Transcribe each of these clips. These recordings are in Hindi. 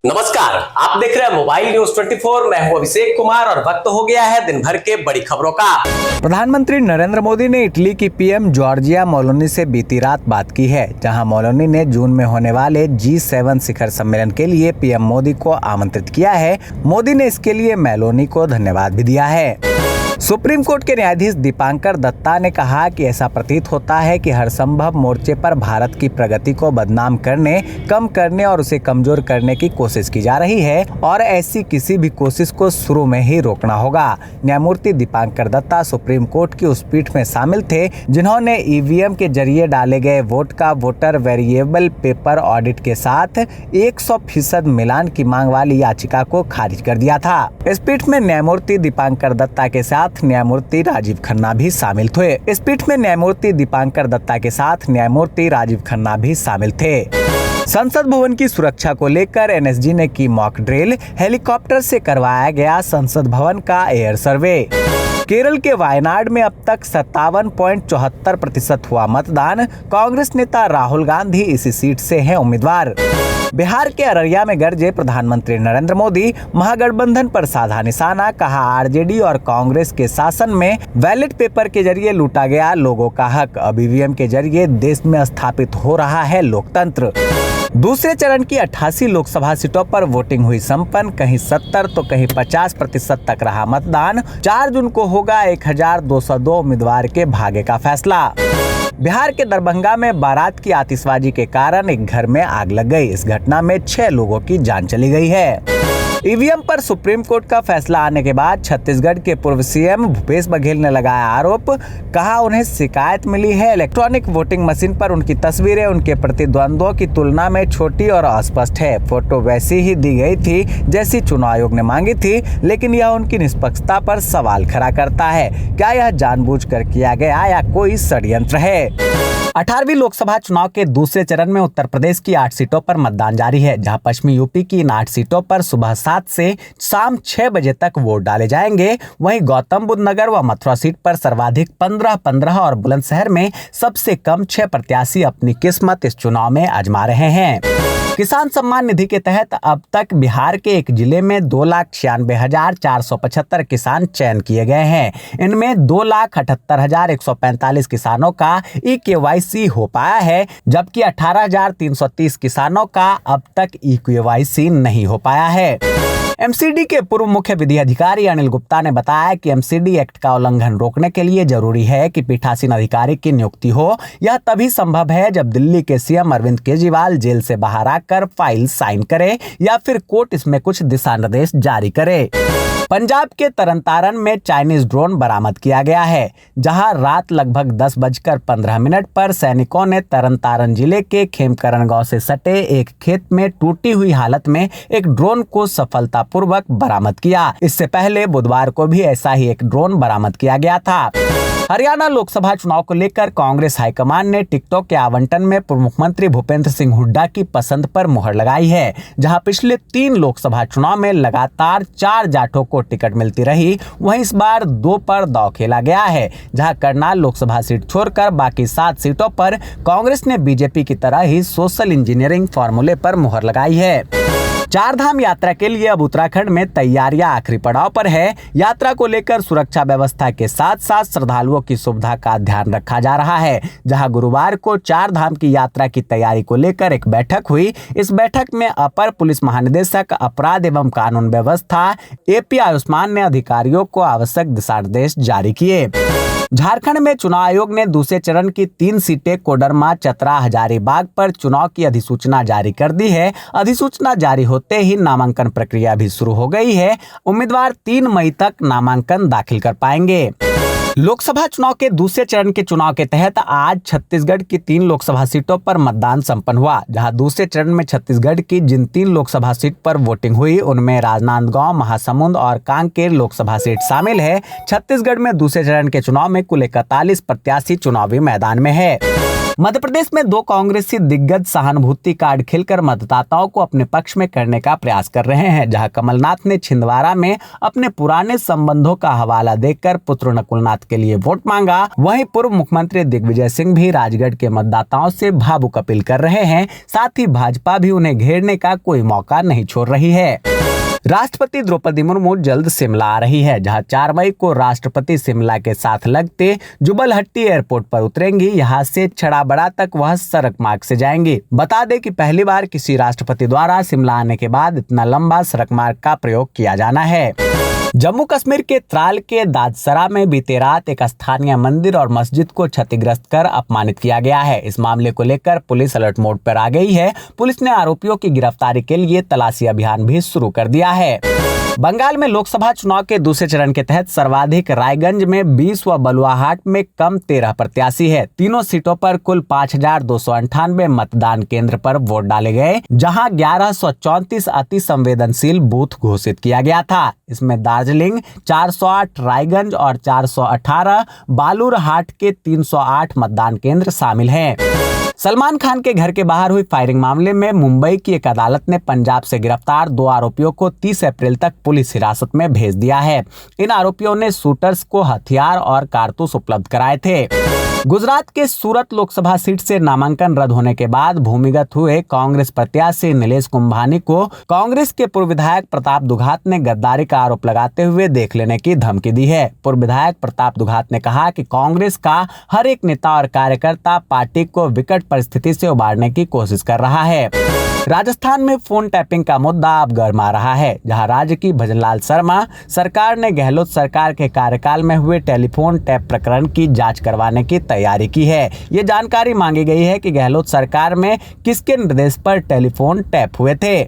नमस्कार, आप देख रहे हैं मोबाइल न्यूज 24। मैं हूं अभिषेक कुमार और वक्त हो गया है दिन भर के बड़ी खबरों का। प्रधानमंत्री नरेंद्र मोदी ने इटली की पीएम जॉर्जिया मेलोनी से बीती रात बात की है, जहां मेलोनी ने जून में होने वाले G7 शिखर सम्मेलन के लिए पीएम मोदी को आमंत्रित किया है। मोदी ने इसके लिए मेलोनी को धन्यवाद भी दिया है। सुप्रीम कोर्ट के न्यायाधीश दीपांकर दत्ता ने कहा कि ऐसा प्रतीत होता है कि हर संभव मोर्चे पर भारत की प्रगति को बदनाम करने, कम करने और उसे कमजोर करने की कोशिश की जा रही है और ऐसी किसी भी कोशिश को शुरू में ही रोकना होगा। न्यायमूर्ति दीपांकर दत्ता सुप्रीम कोर्ट की उस पीठ में शामिल थे जिन्होंने ईवीएम के जरिए डाले गए वोट का वोटर वेरिएबल पेपर ऑडिट के साथ 100% मिलान की मांग वाली याचिका को खारिज कर दिया था। इस पीठ में न्यायमूर्ति दीपांकर दत्ता के साथ न्यायमूर्ति राजीव खन्ना भी शामिल थे। इस पीठ में न्यायमूर्ति दीपांकर दत्ता के साथ न्यायमूर्ति राजीव खन्ना भी शामिल थे। संसद भवन की सुरक्षा को लेकर एनएसजी ने की मॉक ड्रिल, हेलीकॉप्टर से करवाया गया संसद भवन का एयर सर्वे। केरल के वायनाड में अब तक 57.74% हुआ मतदान। कांग्रेस नेता राहुल गांधी इसी सीट से हैं उम्मीदवार। बिहार के अररिया में गरजे प्रधानमंत्री नरेंद्र मोदी, महागठबंधन पर साधा निशाना, कहा आरजेडी और कांग्रेस के शासन में बैलेट पेपर के जरिए लूटा गया लोगों का हक। अब ईवीएम के जरिए देश में स्थापित हो रहा है लोकतंत्र। दूसरे चरण की 88 लोकसभा सीटों पर वोटिंग हुई संपन्न। कहीं 70 तो कहीं 50% तक रहा मतदान। 4 जून को होगा 1202 उम्मीदवार के भाग्य का फैसला। बिहार के दरभंगा में बारात की आतिशबाजी के कारण एक घर में आग लग गई। इस घटना में 6 लोगों की जान चली गई है। ईवीएम पर सुप्रीम कोर्ट का फैसला आने के बाद छत्तीसगढ़ के पूर्व सीएम भूपेश बघेल ने लगाया आरोप। कहा उन्हें शिकायत मिली है इलेक्ट्रॉनिक वोटिंग मशीन पर उनकी तस्वीरें उनके प्रतिद्वंद्वियों की तुलना में छोटी और अस्पष्ट है। फोटो वैसी ही दी गई थी जैसी चुनाव आयोग ने मांगी थी, लेकिन यह उनकी निष्पक्षता पर सवाल खड़ा करता है। क्या यह जानबूझकर किया गया या कोई षड्यंत्र है? 18वीं लोकसभा चुनाव के दूसरे चरण में उत्तर प्रदेश की 8 सीटों पर मतदान जारी है, जहां पश्चिमी यूपी की इन 8 सीटों पर सुबह 7 से शाम 6 बजे तक वोट डाले जाएंगे। वहीं गौतम बुद्ध नगर व मथुरा सीट पर सर्वाधिक 15-15 और बुलंदशहर में सबसे कम 6 प्रत्याशी अपनी किस्मत इस चुनाव में आजमा रहे हैं। किसान सम्मान निधि के तहत अब तक बिहार के एक जिले में 2,96,475 किसान चयन किए गए हैं। इनमें 2,78,145 किसानों का eKYC हो पाया है, जबकि 18,330 किसानों का अब तक eKYC नहीं हो पाया है। एमसीडी के पूर्व मुख्य विधि अधिकारी अनिल गुप्ता ने बताया कि एमसीडी एक्ट का उल्लंघन रोकने के लिए जरूरी है कि पीठासीन अधिकारी की नियुक्ति हो। यह तभी संभव है जब दिल्ली के सीएम अरविंद केजरीवाल जेल से बाहर आकर फाइल साइन करे या फिर कोर्ट इसमें कुछ दिशा निर्देश जारी करे। पंजाब के तरनतारन में चाइनीज ड्रोन बरामद किया गया है, जहां रात लगभग 10:15 पर सैनिकों ने तरनतारन जिले के खेमकरण गांव से सटे एक खेत में टूटी हुई हालत में एक ड्रोन को सफलतापूर्वक बरामद किया। इससे पहले बुधवार को भी ऐसा ही एक ड्रोन बरामद किया गया था। हरियाणा लोकसभा चुनाव को लेकर कांग्रेस हाईकमान ने टिकटों के आवंटन में पूर्व मुख्यमंत्री भूपेंद्र सिंह हुड्डा की पसंद पर मुहर लगाई है। जहां पिछले 3 लोकसभा चुनाव में लगातार 4 जाटों को टिकट मिलती रही, वहीं इस बार 2 पर दांव खेला गया है। जहां करनाल लोकसभा सीट छोड़कर बाकी 7 सीटों पर कांग्रेस ने बीजेपी की तरह ही सोशल इंजीनियरिंग फॉर्मूले पर मुहर लगाई है। 4 धाम यात्रा के लिए अब उत्तराखंड में तैयारियां आखिरी पड़ाव पर है। यात्रा को लेकर सुरक्षा व्यवस्था के साथ साथ श्रद्धालुओं की सुविधा का ध्यान रखा जा रहा है। जहां गुरुवार को 4 धाम की यात्रा की तैयारी को लेकर एक बैठक हुई। इस बैठक में अपर पुलिस महानिदेशक अपराध एवं कानून व्यवस्था AP आयुष्मान ने अधिकारियों को आवश्यक दिशा निर्देश जारी किए। झारखंड में चुनाव आयोग ने दूसरे चरण की 3 सीटें कोडरमा, चतरा, हजारीबाग पर चुनाव की अधिसूचना जारी कर दी है। अधिसूचना जारी होते ही नामांकन प्रक्रिया भी शुरू हो गई है। उम्मीदवार 3 मई तक नामांकन दाखिल कर पाएंगे। लोकसभा चुनाव के दूसरे चरण के चुनाव के तहत आज छत्तीसगढ़ की 3 लोकसभा सीटों पर मतदान संपन्न हुआ। जहां दूसरे चरण में छत्तीसगढ़ की जिन 3 लोकसभा सीट पर वोटिंग हुई उनमें राजनांदगांव, महासमुंद और कांकेर लोकसभा सीट शामिल है। छत्तीसगढ़ में दूसरे चरण के चुनाव में कुल 41 प्रत्याशी चुनावी मैदान में है। मध्य प्रदेश में दो कांग्रेसी दिग्गज सहानुभूति कार्ड खिलकर मतदाताओं को अपने पक्ष में करने का प्रयास कर रहे हैं। जहां कमलनाथ ने छिंदवाड़ा में अपने पुराने संबंधों का हवाला देकर पुत्र नकुलनाथ के लिए वोट मांगा, वहीं पूर्व मुख्यमंत्री दिग्विजय सिंह भी राजगढ़ के मतदाताओं से भावुक अपील कर रहे हैं। साथ ही भाजपा भी उन्हें घेरने का कोई मौका नहीं छोड़ रही है। राष्ट्रपति द्रौपदी मुर्मू जल्द शिमला आ रही है, जहां 4 मई को राष्ट्रपति शिमला के साथ लगते जुबलहट्टी एयरपोर्ट पर उतरेंगी। यहां से छड़ाबड़ा तक वह सड़क मार्ग से जाएंगी। बता दें कि पहली बार किसी राष्ट्रपति द्वारा शिमला आने के बाद इतना लंबा सड़क मार्ग का प्रयोग किया जाना है। जम्मू कश्मीर के त्राल के दादसरा में बीते रात एक स्थानीय मंदिर और मस्जिद को क्षतिग्रस्त कर अपमानित किया गया है। इस मामले को लेकर पुलिस अलर्ट मोड पर आ गई है। पुलिस ने आरोपियों की गिरफ्तारी के लिए तलाशी अभियान भी शुरू कर दिया है। बंगाल में लोकसभा चुनाव के दूसरे चरण के तहत सर्वाधिक रायगंज में 20 व बलुआहाट में कम 13 प्रत्याशी है। तीनों सीटों पर कुल 5298 मतदान केंद्र पर वोट डाले गए, जहां 1134 अति संवेदनशील बूथ घोषित किया गया था। इसमें दार्जिलिंग 408, रायगंज और 418, बालूरहाट के 308 मतदान केंद्र शामिल हैं। सलमान खान के घर के बाहर हुई फायरिंग मामले में मुंबई की एक अदालत ने पंजाब से गिरफ्तार 2 आरोपियों को 30 अप्रैल तक पुलिस हिरासत में भेज दिया है। इन आरोपियों ने शूटर्स को हथियार और कारतूस उपलब्ध कराए थे। गुजरात के सूरत लोकसभा सीट से नामांकन रद्द होने के बाद भूमिगत हुए कांग्रेस प्रत्याशी नीलेश कुंभानी को कांग्रेस के पूर्व विधायक प्रताप दुघात ने गद्दारी का आरोप लगाते हुए देख लेने की धमकी दी है। पूर्व विधायक प्रताप दुघात ने कहा कि कांग्रेस का हर एक नेता और कार्यकर्ता पार्टी को विकट परिस्थिति से उबारने की कोशिश कर रहा है। राजस्थान में फोन टैपिंग का मुद्दा अब गरमा रहा है, जहां राज्य की भजनलाल शर्मा सरकार ने गहलोत सरकार के कार्यकाल में हुए टेलीफोन टैप प्रकरण की जांच करवाने की तैयारी की है। ये जानकारी मांगी गई है कि गहलोत सरकार में किसके निर्देश पर टेलीफोन टैप हुए थे।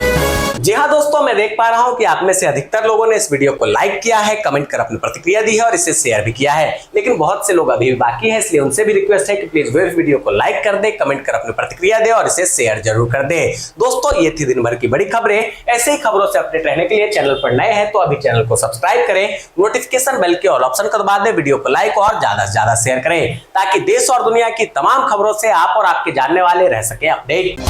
जी हाँ दोस्तों, मैं देख पा रहा हूँ कि आप में से अधिकतर लोगों ने इस वीडियो को लाइक किया है, कमेंट कर अपनी प्रतिक्रिया दी है और इसे शेयर भी किया है, लेकिन बहुत से लोग अभी भी बाकी हैं, इसलिए उनसे भी रिक्वेस्ट है कि प्लीज वो इस वीडियो को लाइक कर दे, कमेंट कर अपनी प्रतिक्रिया दे और इसे शेयर जरूर कर दे। दोस्तों, ये थी दिन भर की बड़ी खबरें। ऐसे ही खबरों से अपडेट रहने के लिए चैनल पर नए हैं तो अभी चैनल को सब्सक्राइब करें, नोटिफिकेशन बेल के ऑल ऑप्शन को दबा दें, वीडियो को लाइक और ज्यादा से ज्यादा शेयर करें, ताकि देश और दुनिया की तमाम खबरों से आप और आपके जानने वाले रह सके अपडेट।